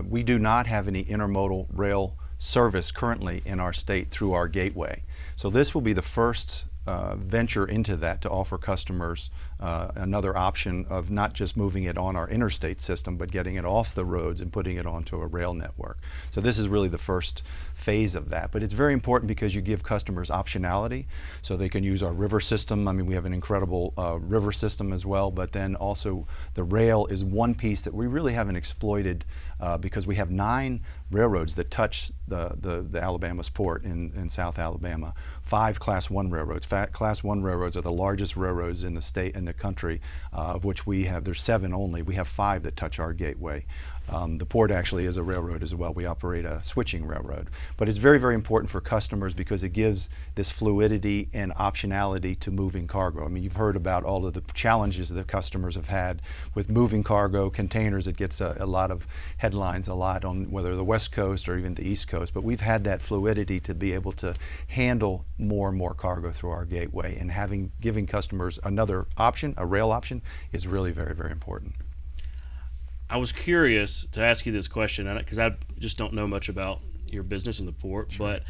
We do not have any intermodal rail service currently in our state through our gateway. So this will be the first venture into that to offer customers another option of not just moving it on our interstate system, but getting it off the roads and putting it onto a rail network. So this is really the first phase of that. But it's very important because you give customers optionality, so they can use our river system. I mean, we have an incredible river system as well, but then also the rail is one piece that we really haven't exploited because we have 9 railroads that touch the Alabama's port in South Alabama. 5 Class 1 railroads. Class 1 railroads are the largest railroads in the state and the country, of which there's 7 only. We have 5 that touch our gateway. The port actually is a railroad as well. We operate a switching railroad. But it's very, very important for customers because it gives this fluidity and optionality to moving cargo. I mean, you've heard about all of the challenges that customers have had with moving cargo, containers. It gets a lot of headlines on whether the West Coast or even the East Coast. But we've had that fluidity to be able to handle more and more cargo through our gateway. And giving customers another option, a rail option, is really very, very important. I was curious to ask you this question because I just don't know much about your business in the port, but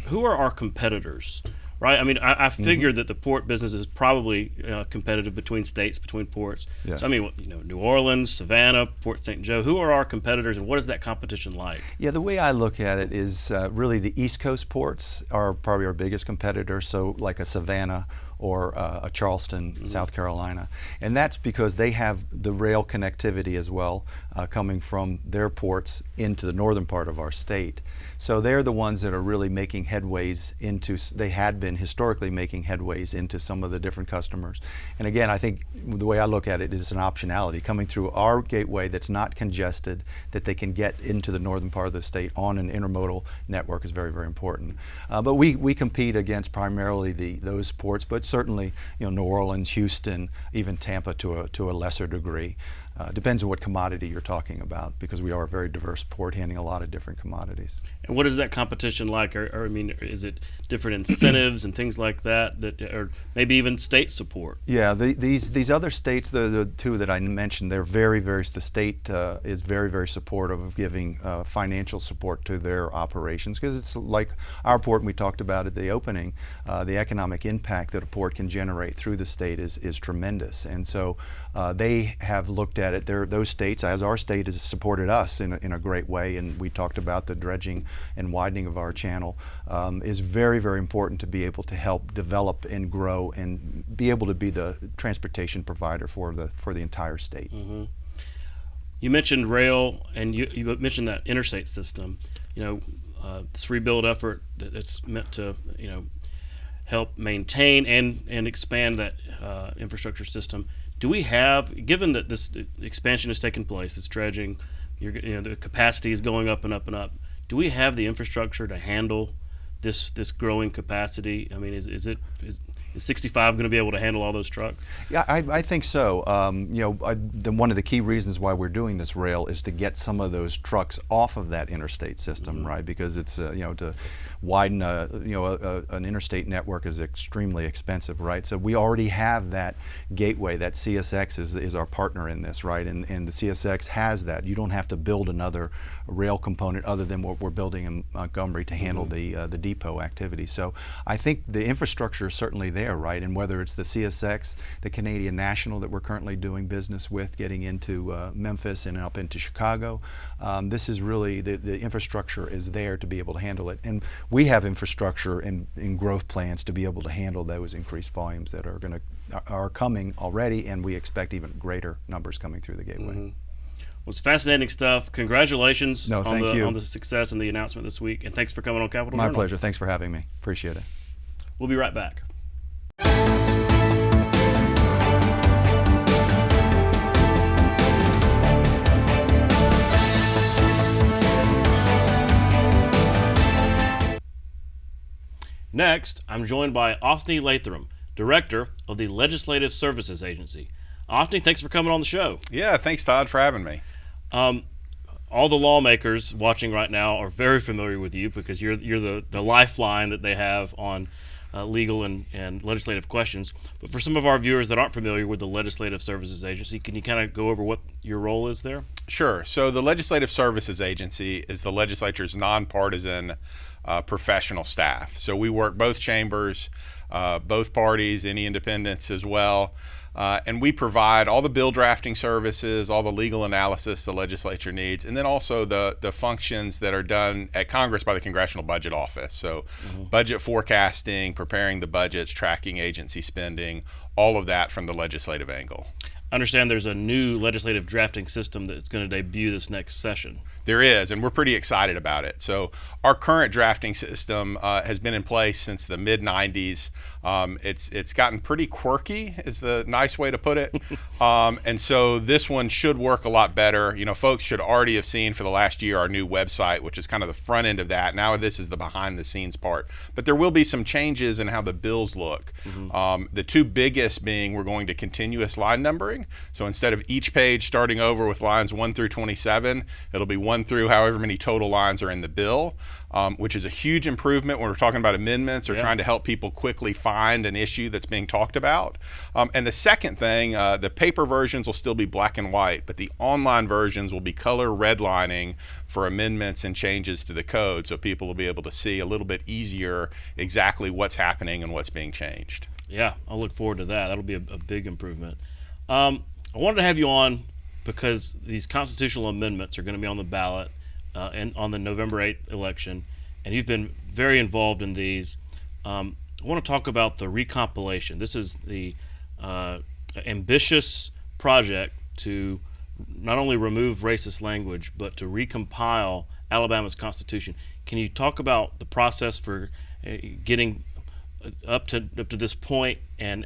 who are our competitors? Right. I mean, I figured that the port business is probably competitive between states, between ports. Yes. So, I mean, New Orleans, Savannah, Port St. Joe, who are our competitors and what is that competition like? Yeah, the way I look at it is really the East Coast ports are probably our biggest competitors. So like a Savannah or a Charleston, South Carolina. And that's because they have the rail connectivity as well, coming from their ports into the northern part of our state. So they're the ones that are really making headways into, they had been historically making headways into some of the different customers. And again, I think the way I look at it is an optionality coming through our gateway that's not congested, that they can get into the northern part of the state on an intermodal network is very, very important. But we compete against primarily those ports, but certainly New Orleans, Houston, even Tampa to a lesser degree. Depends on what commodity you're talking about, because we are a very diverse port handling a lot of different commodities. And what is that competition like? Or I mean, is it different incentives and things like that, or maybe even state support? Yeah, these other states, the two that I mentioned, they're the state is very, very supportive of giving financial support to their operations, because it's like our port, and we talked about at the opening, the economic impact that a port can generate through the state is tremendous. And so they have looked at it. Those states, as our state has supported us in a great way, and we talked about the dredging and widening of our channel, is very, very important to be able to help develop and grow and be able to be the transportation provider for the entire state. Mm-hmm. You mentioned rail, and you mentioned that interstate system. This rebuild effort that's meant to help maintain and expand that infrastructure system. Do we have, given that this expansion has taken place, this dredging, the capacity is going up and up and up, do we have the infrastructure to handle this growing capacity? I mean, is 65 going to be able to handle all those trucks? Yeah, I think so. One of the key reasons why we're doing this rail is to get some of those trucks off of that interstate system, right? Because it's to widen an interstate network is extremely expensive, right? So we already have that gateway. That CSX is our partner in this, right? And the CSX has that. You don't have to build another rail component other than what we're building in Montgomery to handle the depot activity. So I think the infrastructure is certainly there, right? And whether it's the CSX, the Canadian National that we're currently doing business with, getting into Memphis and up into Chicago, this is really, the infrastructure is there to be able to handle it. And we have infrastructure in growth plans to be able to handle those increased volumes that are coming already, and we expect even greater numbers coming through the gateway. Mm-hmm. Well, it's fascinating stuff. Congratulations on the success and the announcement this week, and thanks for coming on Capitol My Journal. pleasure. Thanks for having me. Appreciate it. We'll be right back. Next, I'm joined by Othni Lathram, Director of the Legislative Services Agency. Othni, thanks for coming on the show. Yeah, thanks, Todd, for having me. All the lawmakers watching right now are very familiar with you because you're the lifeline that they have on legal and legislative questions. But for some of our viewers that aren't familiar with the Legislative Services Agency, can you kind of go over what your role is there? Sure. So the Legislative Services Agency is the legislature's nonpartisan professional staff. So we work both chambers, both parties, any independents as well. And we provide all the bill drafting services, all the legal analysis the legislature needs, and then also the functions that are done at Congress by the Congressional Budget Office. So budget forecasting, preparing the budgets, tracking agency spending, all of that from the legislative angle. I understand there's a new legislative drafting system that's going to debut this next session. There is, and we're pretty excited about it. So our current drafting system has been in place since the mid-90s. It's gotten pretty quirky, is the nice way to put it. And so this one should work a lot better. Folks should already have seen for the last year our new website, which is kind of the front end of that. Now this is the behind-the-scenes part. But there will be some changes in how the bills look. The two biggest being we're going to continuous line numbering. numbering. So instead of each page starting over with lines 1 through 27, it'll be 1 through however many total lines are in the bill, which is a huge improvement when we're talking about amendments or trying to help people quickly find an issue that's being talked about. And the second thing, the paper versions will still be black and white, but the online versions will be color redlining for amendments and changes to the code, so people will be able to see a little bit easier exactly what's happening and what's being changed. Yeah, I'll look forward to that. That'll be a big improvement. I wanted to have you on because these constitutional amendments are going to be on the ballot and on the November 8th election, and you've been very involved in these. I want to talk about the recompilation. This is the ambitious project to not only remove racist language, but to recompile Alabama's Constitution. Can you talk about the process for getting up to this point and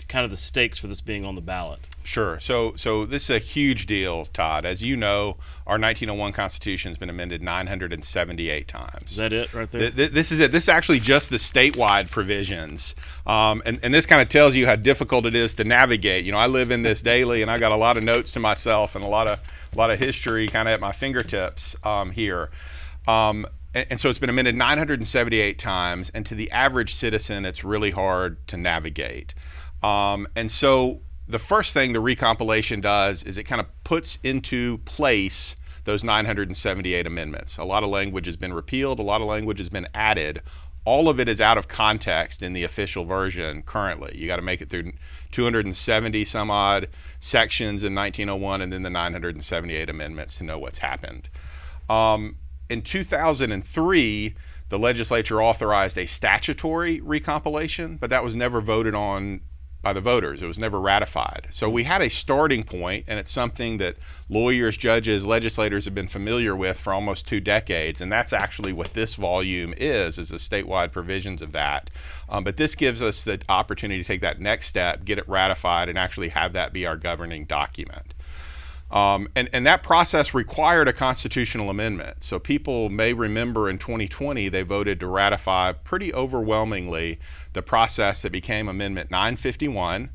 kind of the stakes for this being on the ballot? Sure. So this is a huge deal, Todd. As you know, our 1901 Constitution has been amended 978 times. Is that it right there? This is it. This is actually just the statewide provisions. And this kind of tells you how difficult it is to navigate. You know, I live in this daily, and I got a lot of notes to myself and a lot of history kind of at my fingertips here. And so it's been amended 978 times, and to the average citizen, it's really hard to navigate. And so the first thing the recompilation does is it kind of puts into place those 978 amendments. A lot of language has been repealed, a lot of language has been added. All of it is out of context in the official version currently. You got to make it through 270 some odd sections in 1901 and then the 978 amendments to know what's happened. In 2003, the legislature authorized a statutory recompilation, but that was never voted on by the voters. It was never ratified. So we had a starting point, and it's something that lawyers, judges, legislators have been familiar with for almost 2 decades, and that's actually what this volume is the statewide provisions of that. But this gives us the opportunity to take that next step, get it ratified, and actually have that be our governing document. And that process required a constitutional amendment. So people may remember in 2020 they voted to ratify pretty overwhelmingly the process that became Amendment 951.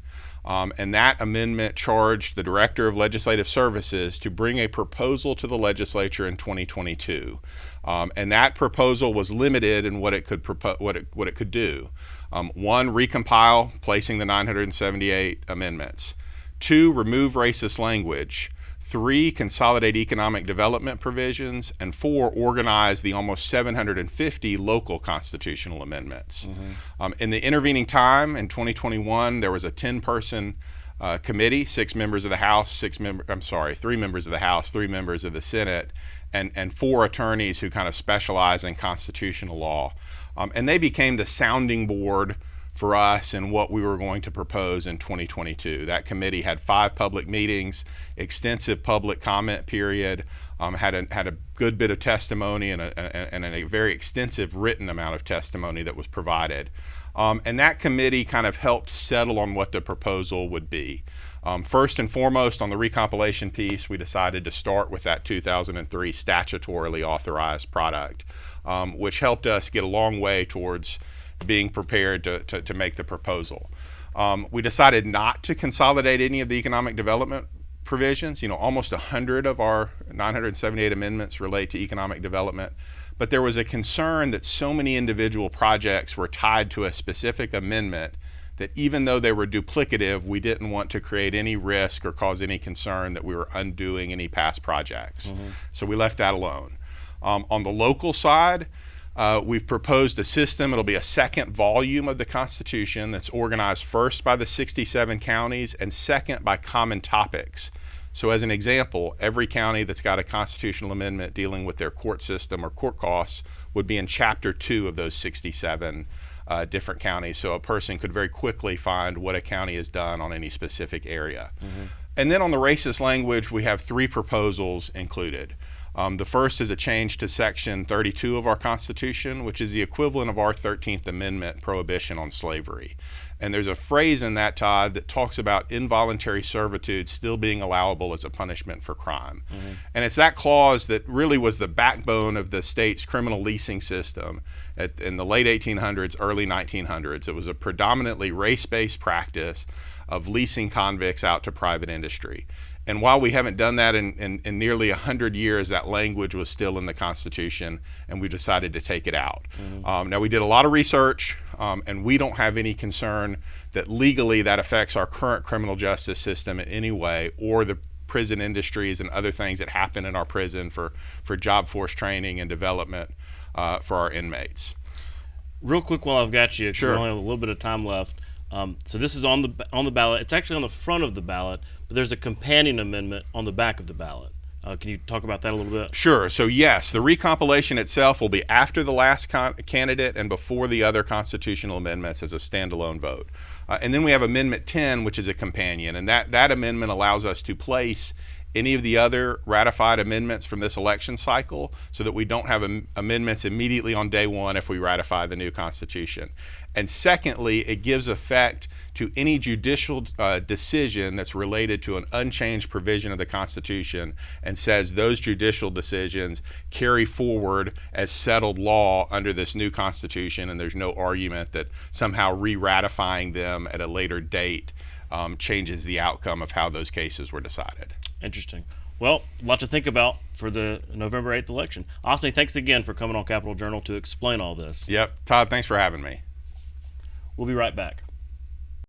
And that amendment charged the Director of Legislative Services to bring a proposal to the legislature in 2022. And that proposal was limited in what it could what it could do. 1, recompile, placing the 978 amendments. 2, remove racist language. 3, consolidate economic development provisions, and 4, organize the almost 750 local constitutional amendments. In the intervening time, in 2021, there was a 10-person committee, 6 members of the House, 3 members of the House, 3 members of the Senate, and 4 attorneys who kind of specialize in constitutional law. And they became the sounding board for us and what we were going to propose in 2022. That committee had 5 public meetings, extensive public comment period, had a good bit of testimony and a very extensive written amount of testimony that was provided. And that committee kind of helped settle on what the proposal would be. First and foremost, on the recompilation piece, we decided to start with that 2003 statutorily authorized product, which helped us get a long way towards being prepared to make the proposal. We decided not to consolidate any of the economic development provisions. You know, almost 100 of our 978 amendments relate to economic development, but there was a concern that so many individual projects were tied to a specific amendment that even though they were duplicative, we didn't want to create any risk or cause any concern that we were undoing any past projects. So we left that alone. On the local side, we've proposed a system. It'll be a second volume of the Constitution that's organized first by the 67 counties and second by common topics. So as an example, every county that's got a constitutional amendment dealing with their court system or court costs would be in Chapter 2 of those 67 different counties. So a person could very quickly find what a county has done on any specific area. And then on the racist language, we have 3 proposals included. The first is a change to Section 32 of our Constitution, which is the equivalent of our 13th Amendment prohibition on slavery. And there's a phrase in that, Todd, that talks about involuntary servitude still being allowable as a punishment for crime. And it's that clause that really was the backbone of the state's criminal leasing system in the late 1800s, early 1900s. It was a predominantly race-based practice of leasing convicts out to private industry. And while we haven't done that in nearly 100 years, that language was still in the Constitution, and we decided to take it out. Now, we did a lot of research, and we don't have any concern that legally that affects our current criminal justice system in any way, or the prison industries and other things that happen in our prison for job force training and development for our inmates. Real quick while I've got you, 'cause Sure. we only have a little bit of time left. So this is on the ballot. It's actually on the front of the ballot, but there's a companion amendment on the back of the ballot. Can you talk about that a little bit? Sure. So yes, the recompilation itself will be after the last candidate and before the other constitutional amendments as a standalone vote. And then we have Amendment 10, which is a companion, and that amendment allows us to place any of the other ratified amendments from this election cycle so that we don't have amendments immediately on day one if we ratify the new Constitution. And secondly, it gives effect to any judicial decision that's related to an unchanged provision of the Constitution and says those judicial decisions carry forward as settled law under this new Constitution, and there's no argument that somehow re-ratifying them at a later date changes the outcome of how those cases were decided. Interesting. Well, a lot to think about for the November 8th election. Othni, thanks again for coming on Capitol Journal to explain all this. Yep. Todd, thanks for having me. We'll be right back.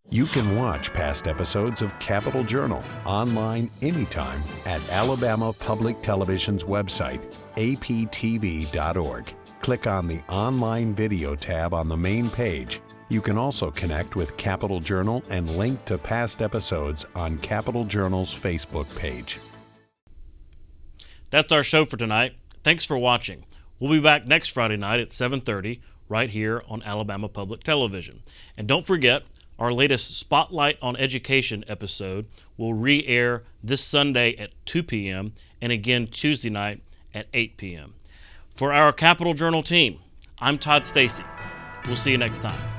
You can watch past episodes of Capitol Journal online anytime at Alabama Public Television's website, aptv.org. Click on the Online Video tab on the main page. You can also connect with Capitol Journal and link to past episodes on Capitol Journal's Facebook page. That's our show for tonight. Thanks for watching. We'll be back next Friday night at 7:30 right here on Alabama Public Television. And don't forget, our latest Spotlight on Education episode will re-air this Sunday at 2 p.m. and again Tuesday night at 8 p.m. For our Capitol Journal team, I'm Todd Stacy. We'll see you next time.